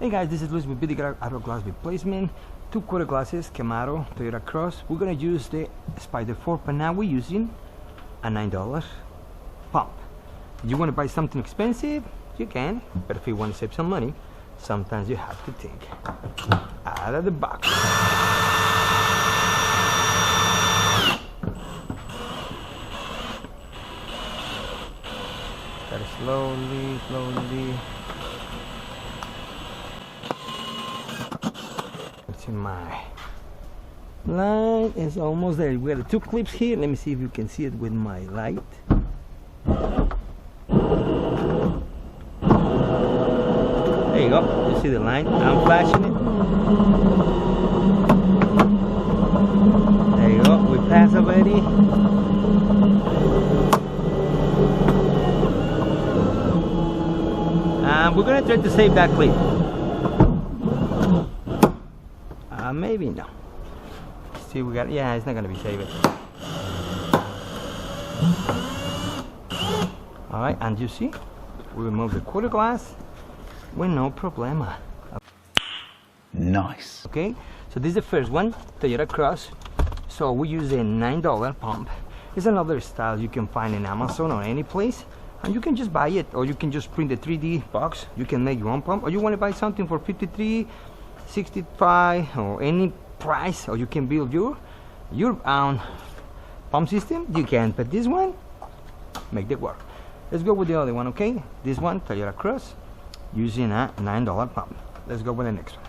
Hey guys, this is Luis with Vidriokar auto glass replacement. 2 quarter glasses, Camaro, Toyota Cross. We're gonna use the Spider 4, but now we're using a $9 pump. If you want to buy something expensive, you can, but if you want to save some money, sometimes you have to think out of the box. Start it slowly. Let's see, my line is almost there. We got 2 clips here. Let me see if you can see it with my light. There you go. You see the line? I'm flashing it. There you go. We passed already. We're gonna try to save that clip. Maybe no. See, we got. Yeah, it's not gonna be saved. All right, and you see, we remove the quarter glass with no problema. Nice. Okay, so this is the first one, Toyota Cross. So we use a $9 pump. It's another style you can find in Amazon or any place, and you can just buy it, or you can just print the 3D box. You can make your own pump, or you want to buy something for 53, 65, or any price, or you can build your own pump system. You can, but this one, make it work. Let's go with the other one, okay? This one, Toyota Cross, using a $9 pump. Let's go with the next one.